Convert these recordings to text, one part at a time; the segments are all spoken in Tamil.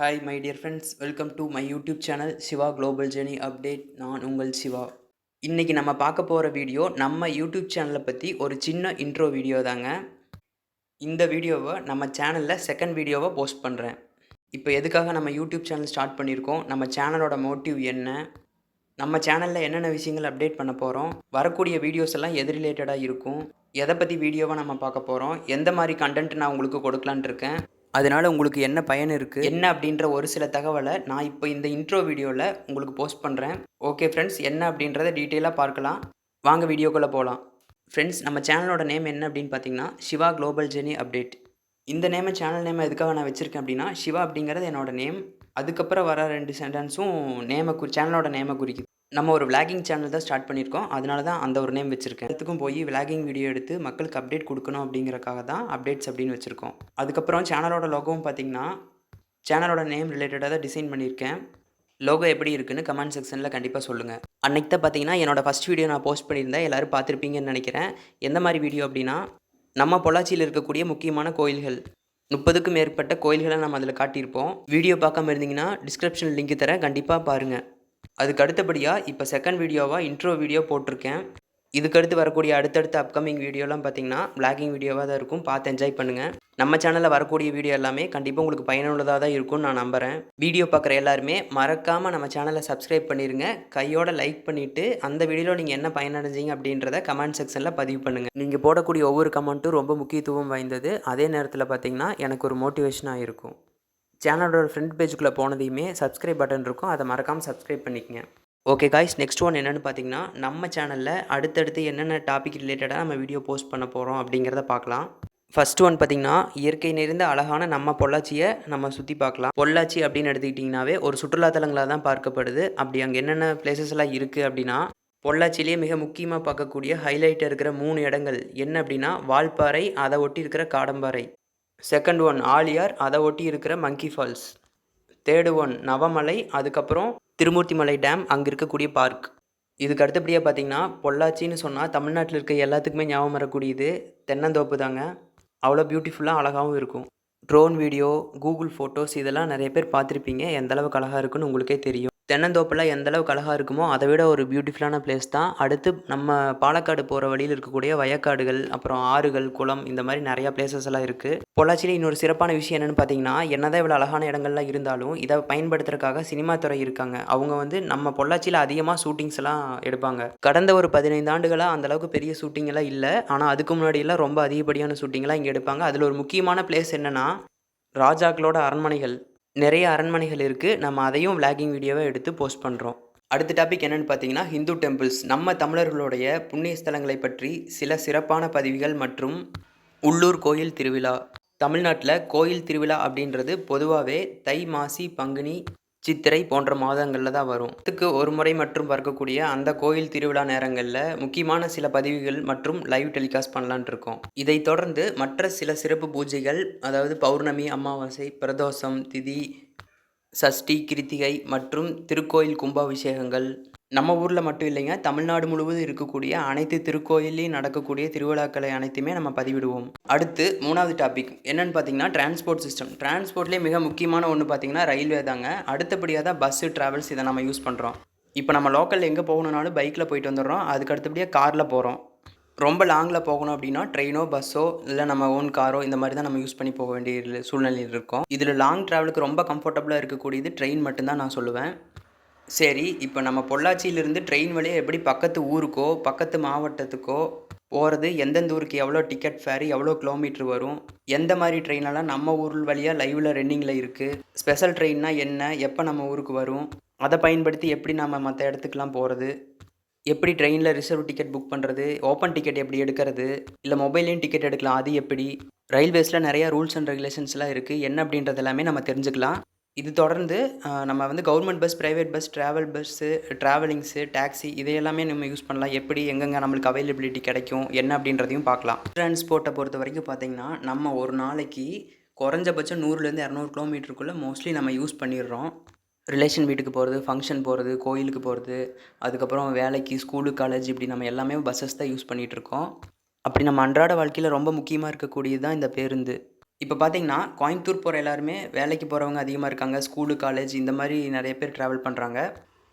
Hi my dear friends, welcome to my YouTube channel Siva global journey update. நான் உங்கள் சிவா. இன்றைக்கி நம்ம பார்க்க போகிற வீடியோ நம்ம யூடியூப் சேனலை பற்றி ஒரு சின்ன இன்ட்ரோ வீடியோ தாங்க. இந்த வீடியோவை நம்ம சேனலில் செகண்ட் வீடியோவை போஸ்ட் பண்ணுறேன். இப்போ எதுக்காக நம்ம யூடியூப் சேனல் ஸ்டார்ட் பண்ணியிருக்கோம், நம்ம சேனலோட மோட்டிவ் என்ன, நம்ம சேனலில் என்னென்ன விஷயங்கள் அப்டேட் பண்ண போகிறோம், வரக்கூடிய வீடியோஸ் எல்லாம் எது ரிலேட்டடாக இருக்கும், எதை பற்றி வீடியோவை நம்ம பார்க்க போகிறோம், எந்த மாதிரி கண்டென்ட் நான் உங்களுக்கு கொடுக்கலான் இருக்கேன், அதனால் உங்களுக்கு என்ன பயன் இருக்குது என்ன அப்படின்ற ஒரு சில தகவலை நான் இப்போ இந்த இன்ட்ரோ வீடியோவில் உங்களுக்கு போஸ்ட் பண்ணுறேன். ஓகே ஃப்ரெண்ட்ஸ், என்ன அப்படின்றத டீட்டெயிலாக பார்க்கலாம். வாங்க வீடியோக்குள்ளே போகலாம். ஃப்ரெண்ட்ஸ், நம்ம சேனலோட நேம் என்ன அப்படின்னு பார்த்தீங்கன்னா சிவா குளோபல் ஜெர்னி அப்டேட். இந்த சேனல் நேமை எதுக்காக நான் வச்சுருக்கேன் அப்படின்னா, சிவா அப்படிங்கிறது என்னோட நேம், அதுக்கப்புறம் வர 2 சென்டென்ஸும் சேனலோட நேமை குறிக்குது. நம்ம ஒரு விளாகிங் சேனல் தான் ஸ்டார்ட் பண்ணியிருக்கோம், அதனால தான் அந்த ஒரு நேம் வச்சுருக்கேன். எல்லாத்துக்கும் போய் விளாகிங் வீடியோ எடுத்து மக்களுக்கு அப்டேட் கொடுக்கணும் அப்படிங்கிறக்காக தான் அப்டேட்ஸ் அப்படின்னு வச்சுருக்கோம். அதுக்கப்புறம் சேனலோட லோகோவும் பார்த்திங்கன்னா சேனலோட நேம் ரிலேட்டடாக தான் டிசைன் பண்ணியிருக்கேன். லோகோ எப்படி இருக்குன்னு கமெண்ட் செக்ஷனில் கண்டிப்பாக சொல்லுங்கள். அன்றைக்கி தான் பார்த்தீங்கன்னா என்னோடய ஃபஸ்ட் வீடியோ நான் போஸ்ட் பண்ணியிருந்தேன், எல்லோரும் பார்த்துருப்பீங்கன்னு நினைக்கிறேன். எந்த மாதிரி வீடியோ அப்படின்னா, நம்ம பொள்ளாச்சியில் இருக்கக்கூடிய முக்கியமான கோயில்கள் 30க்கும் மேற்பட்ட கோயில்களை நம்ம அதில் காட்டியிருப்போம். வீடியோ பார்க்காம இருந்தீங்கன்னா டிஸ்கிரிப்ஷனில் லிங்க் தரேன், கண்டிப்பாக பாருங்கள். அதுக்கு அடுத்தபடியாக இப்போ செகண்ட் வீடியோவாக இன்ட்ரோ வீடியோ போட்டிருக்கேன். இதுக்கடுத்து வரக்கூடிய அடுத்தடுத்த அப்கமிங் வீடியோலாம் பார்த்திங்கன்னா விளாகிங் வீடியோவாக தான் இருக்கும், பார்த்து என்ஜாய் பண்ணுங்கள். நம்ம சேனலில் வரக்கூடிய வீடியோ எல்லாமே கண்டிப்பாக உங்களுக்கு பயனுள்ளதாக தான் இருக்கும்னு நான் நம்புகிறேன். வீடியோ பார்க்குற எல்லாருமே மறக்காமல் நம்ம சேனலை சப்ஸ்கிரைப் பண்ணிடுங்க, கையோட லைக் பண்ணிவிட்டு அந்த வீடியோவில் நீங்கள் என்ன பயனடைஞ்சிங்க அப்படின்றத கமெண்ட் செக்ஷனில் பதிவு பண்ணுங்கள். நீங்கள் போடக்கூடிய ஒவ்வொரு கமெண்ட்டும் ரொம்ப முக்கியத்துவம் வாய்ந்தது, அதே நேரத்தில் பார்த்திங்கன்னா எனக்கு ஒரு மோட்டிவேஷனாக இருக்கும். சேனலோட ஃப்ரண்ட் பேஜுக்குள்ளே போனதையுமே சப்ஸ்கிரைப் பட்டன் இருக்கும், அதை மறக்காமல் சப்ஸ்கிரைப் பண்ணிக்கங்க. ஓகே காய்ஸ், நெக்ஸ்ட் ஒன் என்னென்னு பார்த்தீங்கன்னா, நம்ம சேனலில் அடுத்தடுத்து என்னென்ன டாபிக் ரிலேட்டடாக நம்ம வீடியோ போஸ்ட் பண்ண போகிறோம் அப்படிங்கிறத பார்க்கலாம். ஃபஸ்ட் ஒன் பார்த்திங்கன்னா, இயற்கை நிறைந்த அழகான நம்ம பொள்ளாச்சியை நம்ம சுற்றி பார்க்கலாம். பொள்ளாச்சி அப்படின்னு எடுத்துக்கிட்டிங்கனாவே ஒரு சுற்றுலாத்தலங்களாக தான் பார்க்கப்படுது. அப்படி அங்கே என்னென்ன பிளேசஸ்லாம் இருக்குது அப்படின்னா, பொள்ளாச்சியிலேயே மிக முக்கியமாக பார்க்கக்கூடிய ஹைலைட்டாக இருக்கிற 3 இடங்கள் என்ன அப்படின்னா, வால்பாறை, அதை ஒட்டி இருக்கிற காடம்பாறை. செகண்ட் ஒன் ஆலியார், அதை ஒட்டி இருக்கிற monkey falls. Third one Navamalai, அதுக்கப்புறம் திருமூர்த்திமலை டேம், அங்கே இருக்கக்கூடிய பார்க். இதுக்கு அடுத்தபடியாக பார்த்திங்கன்னா, பொள்ளாச்சின்னு சொன்னால் தமிழ்நாட்டில் இருக்க எல்லாத்துக்குமே ஞாபகம் வரக்கூடியது தென்னந்தோப்பு தாங்க. அவ்வளோ பியூட்டிஃபுல்லாக அழகாகவும் இருக்கும். ட்ரோன் வீடியோ, கூகுள் ஃபோட்டோஸ் இதெல்லாம் நிறைய பேர் பார்த்துருப்பீங்க, எந்தளவுக்கு அழகாக இருக்குன்னு உங்களுக்கே தெரியும். தென்னந்தோப்பில் எந்தளவுக்கு அழகாக இருக்குமோ அதை விட ஒரு பியூட்டிஃபுல்லான பிளேஸ் தான். அடுத்து நம்ம பாலக்காடு போகிற வழியில் இருக்கக்கூடிய வயக்காடுகள், அப்புறம் ஆறுகள், குளம், இந்த மாதிரி நிறையா பிளேசஸ் எல்லாம் இருக்குது. பொள்ளாச்சியில் இன்னொரு சிறப்பான விஷயம் என்னென்னு பார்த்தீங்கன்னா, என்னதான் இவ்வளோ அழகான இடங்கள்லாம் இருந்தாலும் இதை பயன்படுத்துறதுக்காக சினிமா துறை இருக்காங்க. அவங்க நம்ம பொள்ளாச்சியில் அதிகமாக ஷூட்டிங்ஸ் எல்லாம் எடுப்பாங்க. கடந்த ஒரு 15 ஆண்டுகளாக அந்தளவுக்கு பெரிய ஷூட்டிங் எல்லாம் இல்லை, ஆனால் அதுக்கு முன்னாடியெல்லாம் ரொம்ப அதிகப்படியான ஷூட்டிங்லாம் இங்கே எடுப்பாங்க. அதில் ஒரு முக்கியமான பிளேஸ் என்னென்னா, ராஜாக்களோட அரண்மனைகள். நிறைய அரண்மனைகள் இருக்குது, நம்ம அதையும் விளாகிங் வீடியோவை எடுத்து போஸ்ட் பண்ணுறோம். அடுத்த டாபிக் என்னென்னு பார்த்தீங்கன்னா, ஹிந்து டெம்பிள்ஸ். நம்ம தமிழர்களுடைய புண்ணிய ஸ்தலங்களை பற்றி சில சிறப்பான பதிவுகள் மற்றும் உள்ளூர் கோயில் திருவிழா. தமிழ்நாட்டில் கோயில் திருவிழா அப்படின்றது பொதுவாகவே தை, மாசி, பங்குனி, சித்திரை போன்ற மாதங்களில் தான் வரும். இதுக்கு ஒரு முறை மற்றும் பார்க்கக்கூடிய அந்த கோயில் திருவிழா நேரங்களில் முக்கியமான சில பதிவுகள் மற்றும் லைவ் டெலிகாஸ்ட் பண்ணலான் இருக்கோம். இதை தொடர்ந்து மற்ற சில சிறப்பு பூஜைகள், அதாவது பௌர்ணமி, அமாவாசை, பிரதோஷம், திதி, சஷ்டி, கிருத்திகை மற்றும் திருக்கோயில் கும்பாபிஷேகங்கள் நம்ம ஊரில் மட்டும் இல்லைங்க, தமிழ்நாடு முழுவதும் இருக்கக்கூடிய அனைத்து திருக்கோயிலையும் நடக்கக்கூடிய திருவிழாக்களை அனைத்துமே நம்ம பதிவிடுவோம். அடுத்து 3வது டாபிக் என்னென்னு பார்த்தீங்கன்னா, டிரான்ஸ்போர்ட் சிஸ்டம். டிரான்ஸ்போர்ட்லேயே மிக முக்கியமான ஒன்று பார்த்தீங்கன்னா ரயில்வே தாங்க. அடுத்தபடியாக தான் பஸ்ஸு, ட்ராவல்ஸ் இதை நம்ம யூஸ் பண்ணுறோம். இப்போ நம்ம லோக்கலில் எங்கே போகணுன்னாலும் பைக்கில் போயிட்டு வந்துடுறோம், அதுக்கு அடுத்தபடியாக காரில் போகிறோம். ரொம்ப லாங்கில் போகணும் அப்படின்னா ட்ரெயினோ, பஸ்ஸோ, இல்லை நம்ம ஓன் காரோ இந்த மாதிரி தான் நம்ம யூஸ் பண்ணி போக வேண்டிய சூழ்நிலையில் இருக்கோம். இதில் லாங் ட்ராவலுக்கு ரொம்ப கம்ஃபர்டபுளாக இருக்கக்கூடியது ட்ரெயின் மட்டும்தான் நான் சொல்லுவேன். சரி, இப்போ நம்ம பொள்ளாச்சியிலிருந்து ட்ரெயின் வழியாக எப்படி பக்கத்து ஊருக்கோ, பக்கத்து மாவட்டத்துக்கோ போகிறது, எந்தெந்த ஊருக்கு எவ்வளோ டிக்கெட் ஃபேர், எவ்வளோ கிலோமீட்ரு வரும், எந்த மாதிரி ட்ரெயினெல்லாம் நம்ம ஊர் வழியாக லைவில் ரன்னிங்கில் இருக்குது, ஸ்பெஷல் ட்ரெயின்னா என்ன, எப்போ நம்ம ஊருக்கு வரும், அதை பயன்படுத்தி எப்படி நம்ம மற்ற இடத்துக்குலாம் போகிறது, எப்படி ட்ரெயினில் ரிசர்வ் டிக்கெட் புக் பண்ணுறது, ஓப்பன் டிக்கெட் எப்படி எடுக்கிறது, இல்லை மொபைல்லையும் டிக்கெட் எடுக்கலாம், அது எப்படி, ரயில்வேஸில் நிறையா ரூல்ஸ் அண்ட் ரெகுலேஷன்ஸ்லாம் இருக்குது, என்ன அப்படின்றது எல்லாமே நம்ம தெரிஞ்சுக்கலாம். இது தொடர்ந்து நம்ம government bus, private bus, travel bus, travellings, taxi இதையெல்லாமே நம்ம யூஸ் பண்ணலாம். எப்படி எங்கெங்கே நம்மளுக்கு அவைலபிலிட்டி கிடைக்கும் என்ன அப்படின்றதையும் பார்க்கலாம். டிரான்ஸ்போர்ட்டை பொறுத்த வரைக்கும் பார்த்திங்கன்னா, நம்ம ஒரு நாளைக்கு குறைஞ்சபட்சம் 100லேருந்து 200 கிலோமீட்டருக்குள்ளே மோஸ்ட்லி நம்ம யூஸ் பண்ணிடுறோம். ரிலேஷன் வீட்டுக்கு போகிறது, ஃபங்க்ஷன் போகிறது, கோயிலுக்கு போகிறது, அதுக்கப்புறம் வேலைக்கு, ஸ்கூலு, காலேஜ் இப்படி நம்ம எல்லாமே பஸ்ஸஸ் தான் யூஸ் பண்ணிகிட்ருக்கோம். அப்படி நம்ம அன்றாட வாழ்க்கையில் ரொம்ப முக்கியமாக இருக்கக்கூடியது தான் இந்த பேருந்து. இப்போ பார்த்தீங்கன்னா, கோயம்புத்தூர் போற எல்லாருமே வேலைக்கு போறவங்க அதிகமா இருக்காங்க. ஸ்கூலு, காலேஜ் இந்த மாரி நெறைய பேர் ட்ராவல் பண்றாங்க.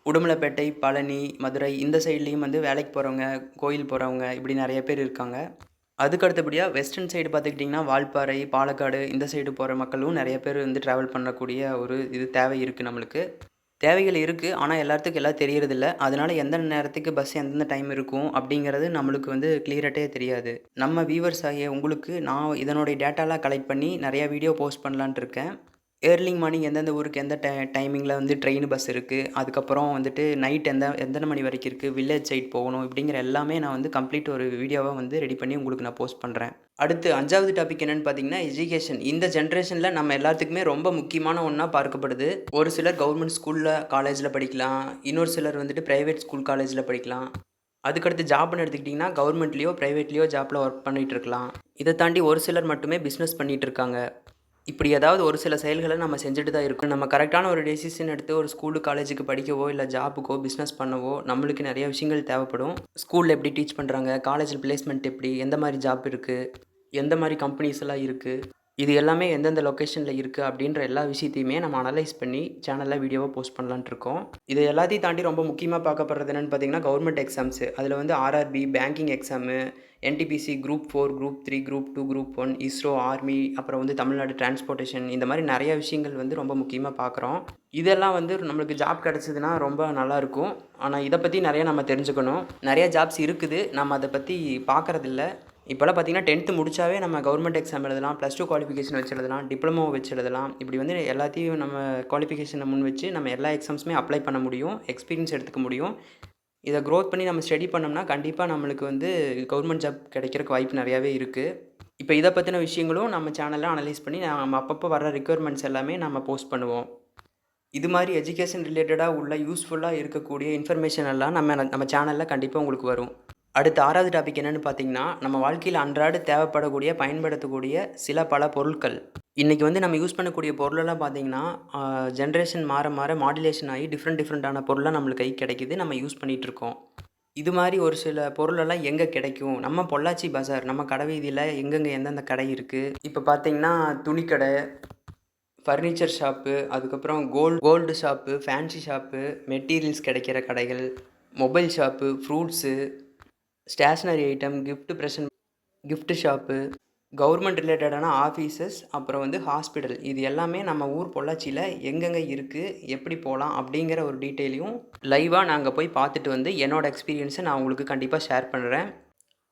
உடுமலைப்பேட்டை, பழனி, மதுரை இந்த சைட்லயும் வந்து வேலைக்கு போறவங்க, கோயில் போறவங்க இப்படி நெறைய பேர் இருக்காங்க. அதுக்கு அடுத்தபடியா வெஸ்டர்ன் சைடு பார்த்துக்கிட்டிங்கன்னா, வால்பாறை, பாலக்காடு இந்த சைடு போற மக்களும் நெறைய பேர் வந்து ட்ராவல் பண்ணக்கூடிய ஒரு தேவை இருக்கு நம்மளுக்கு. தேவைகள் இருக்கு. ஆனா, எல்லாத்துக்கும் எல்லாம் தெரியறதில்ல. அதனால எந்த நேரத்துக்கு பஸ் எந்தெந்த டைம் இருக்கும் அப்படிங்கிறது நம்மளுக்கு வந்து கிளியரட்டே தெரியாது. நம்ம வியூவர்ஸ் ஆகிய உங்களுக்கு நான் இதனுடைய டேட்டாலாம் கலெக்ட் பண்ணி நெறையா வீடியோ போஸ்ட் பண்ணலான்ட்டு இருக்கேன். ஏர்லி மார்னிங் எந்தெந்த ஊருக்கு எந்த டைமிங்கில வந்து ட்ரெயின், பஸ் இருக்கு. அதுக்கப்புறம் வந்துட்டு நைட் எத்தன மணி வரைக்கும் இருக்கு. வில்லேஜ் சைட் போகணும் இப்படிங்கிற எல்லாமே நான் வந்து கம்ப்ளீட் ஒரு வீடியோவா வந்து ரெடி பண்ணி உங்களுக்கு நான் போஸ்ட் பண்றேன். அடுத்து 5வது டாபிக் என்னன்னு பார்த்தீங்கன்னா, எஜுகேஷன். இந்த ஜெனரேஷன்ல நம்ம எல்லாத்துக்குமே ரொம்ப முக்கியமான ஒண்ணா பார்க்கப்படுது. ஒரு சிலர் கவர்மெண்ட் ஸ்கூல்ல, காலேஜ்ல படிக்கலாம். இன்னொரு சிலர் வந்துட்டு பிரைவேட் ஸ்கூல், காலேஜ்ல படிக்கலாம். அதுக்கடுத்து ஜாப்ன்னு எடுத்துக்கிட்டிங்கன்னா, கவர்மெண்ட்லயோ, பிரைவேட்லயோ ஜாப்ல ஒர்க் பண்ணிட்டு இருக்கலாம். இத தாண்டி ஒரு சிலர் மட்டுமே பிசினஸ் பண்ணிட்டு இருக்காங்க. இப்படி ஏதாவது ஒரு சில செயல்கள நம்ம செஞ்சுட்டு தான் இருக்கோம். நம்ம கரெக்ட்டான ஒரு டெசிஷன் எடுத்து ஒரு ஸ்கூலு, காலேஜுக்கு படிக்கவோ, இல்ல ஜாபுக்கோ, பிசினஸ் பண்ணவோ நம்மளுக்கு நெறைய விஷயங்கள் தேவைப்படும். ஸ்கூல்ல எப்படி டீச் பண்றாங்க? காலேஜ்ல பிளேஸ்மென்ட் எப்படி? எந்த மாரி ஜாப் இருக்கு? எந்த மாரி கம்பெனிஸ் எல்லாம் இருக்கு? இது எல்லாமே எந்தெந்த லொகேஷன்ல இருக்கு? அப்படின்ற எல்லா விஷயத்தையுமே நம்ம அனலைஸ் பண்ணி சேனல்ல வீடியோவா போஸ்ட் பண்ணலான்ட்டு இருக்கோம். இது எல்லாத்தையும் தாண்டி ரொம்ப முக்கியமா பார்க்கப்படுறது என்னன்னு பார்த்தீங்கன்னா, கவர்மெண்ட் எக்ஸாம்ஸ். அதில வந்து RRB, banking exam, NTPC, group 4, group 3, group 2, group 1, ISRO, army, அப்புறம் வந்து தமிழ்நாடு டிரான்ஸ்போர்ட்டேஷன் இந்த மாரி நெறைய விஷயங்கள் வந்து ரொம்ப முக்கியமா பார்க்குறோம். இதெல்லாம் வந்து நம்மளுக்கு ஜாப் கிடைச்சதுன்னா ரொம்ப நல்லாயிருக்கும். ஆனா இத பத்தி நெறைய நம்ம தெரிஞ்சுக்கணும். நெறைய ஜாப்ஸ் இருக்குது. நம்ம அத பத்தி பார்க்கறதில்ல. இப்போலாம் பார்த்தீங்கன்னா 10த் முடிச்சாவே நம்ம கவர்மெண்ட் எக்ஸாம் எழுதலாம். +2 குவாலிஃபிகேஷன் வச்சு எழுதலாம். டிப்ளமோ வச்சு எழுதலாம். இப்படி வந்து எல்லாத்தையும் நம்ம குவாலிஃபிகேஷன முன் வச்சு நம்ம எல்லா எக்ஸாம்ஸுமே அப்ளை பண்ண முடியும். எக்ஸ்பீரியன்ஸ் எடுத்துக்க முடியும். இத குரோத் பண்ணி நம்ம ஸ்டடி பண்ணோம்னா, கண்டிப்பா நம்மளுக்கு வந்து கவர்மெண்ட் ஜாப் கிடைக்கிறக்கு வாய்ப்பு நெறையாவே இருக்கு. இப்ப இத பத்தின விஷயங்களும் நம்ம சேனல்ல அனலைஸ் பண்ணி நம்ம அப்பப்போ வர ரிக்வயர்மெண்ட்ஸ் எல்லாமே நம்ம போஸ்ட் பண்ணுவோம். இது மாரி எஜுகேஷன் ரிலேட்டடா உள்ள யூஸ்ஃபுல்லா இருக்கக்கூடிய இன்ஃபர்மேஷன் எல்லாம் நம்ம சேனல்ல கண்டிப்பா உங்களுக்கு வரும். அடுத்து 6வது டாபிக் என்னன்னு பார்த்தீங்கன்னா, நம்ம வாழ்க்கையில அன்றாட தேவைப்படக்கூடிய, பயன்படுத்தக்கூடிய சில பல பொருட்கள். இன்னைக்கு வந்து நம்ம யூஸ் பண்ணக்கூடிய பொருளெல்லாம் பார்த்தீங்கன்னா, ஜெனரேஷன் மாற மாற மாடுலேஷன் ஆகி டிஃப்ரெண்டான பொருள்லாம் நம்மளுக்கு கைக்கு கிடைக்குது. நம்ம யூஸ் பண்ணிட்டு இருக்கோம். இது மாரி ஒரு சில பொருளெல்லாம் எங்க கிடைக்கும்? நம்ம பொள்ளாச்சி பஜார், நம்ம கடை வீதியில எங்கெங்க எந்தெந்த கடை இருக்கு? இப்ப பார்த்தீங்கன்னா, துணிக்கடை, ஃபர்னிச்சர் ஷாப்பு, அதுக்கப்புறம் gold shop, fancy shop, materials கிடைக்கிற கடைகள், mobile shop, fruits, stationery item, gift shop, government ரிலேட்டடான ஆஃபீஸஸ், அப்புறம் வந்து ஹாஸ்பிட்டல். இது எல்லாமே நம்ம ஊர் பொள்ளாச்சியில எங்கெங்க இருக்கு? எப்படி போலாம்? அப்படிங்கிற ஒரு டீட்டெயிலையும் லைவா நான் அங்க போய் பார்த்துட்டு வந்து என்னோட எக்ஸ்பீரியன்ஸ நான் உங்களுக்கு கண்டிப்பா ஷேர் பண்றேன்.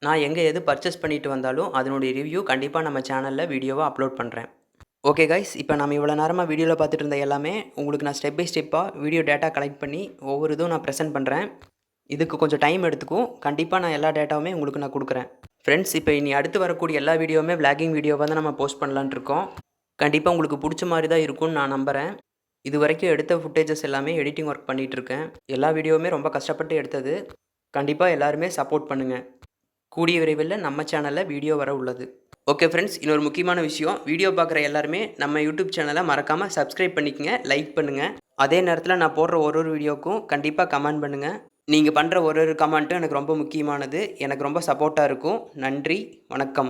நான் எங்க எது பர்ச்சேஸ் பண்ணிட்டு வந்தாலும் அதனுடைய ரிவ்யூ கண்டிப்பா நம்ம சேனல்ல வீடியோவா அப்லோட் பண்றேன். ஓகே கைஸ், இப்போ நம்ம இவ்வளோ நேரமா வீடியோல பார்த்துட்டு இருந்த எல்லாமே உங்களுக்கு நான் ஸ்டெப் பை ஸ்டெப்பா வீடியோ டேட்டா கலெக்ட் பண்ணி ஒவ்வொரு இதுவும் நான் பிரசன்ட் பண்றேன். இதுக்கு கொஞ்சம் டைம் எடுத்துக்கும். கண்டிப்பா நான் எல்லா டேட்டாவுமே உங்களுக்கு நான் குடுக்குறேன். ஃப்ரெண்ட்ஸ், இப்போ இனி அடுத்து வரக்கூடிய எல்லா வீடியோவுமே விளாகிங் வீடியோவா தான் நம்ம போஸ்ட் பண்ணலான்ட்டு இருக்கோம். கண்டிப்பா உங்களுக்கு புடிச்ச மாரி தான் இருக்கும்னு நான் நம்புறேன். இதுவரைக்கும் எடுத்த ஃபுட்டேஜஸ் எல்லாமே எடிட்டிங் ஒர்க் பண்ணிட்டு இருக்கேன். எல்லா வீடியோவுமே ரொம்ப கஷ்டப்பட்டு எடுத்தது. கண்டிப்பா எல்லாருமே சப்போர்ட் பண்ணுங்க. கூடிய விரைவில நம்ம சேனல்ல வீடியோ வர உள்ளது. ஓகே ஃப்ரெண்ட்ஸ், இன்னொரு முக்கியமான விஷயம். வீடியோ பார்க்குற எல்லாருமே நம்ம யூடியூப் சேனலை மறக்காம சப்ஸ்கிரைப் பண்ணிக்கங்க, லைக் பண்ணுங்க. அதே நேரத்தில் நான் போடுற ஒரு வீடியோக்கும் கண்டிப்பாக கமெண்ட் பண்ணுங்க. நீங்க பண்ற ஒரு கமெண்ட்டும் எனக்கு ரொம்ப முக்கியமானது. எனக்கு ரொம்ப சப்போர்ட்டா இருக்கும். நன்றி, வணக்கம்.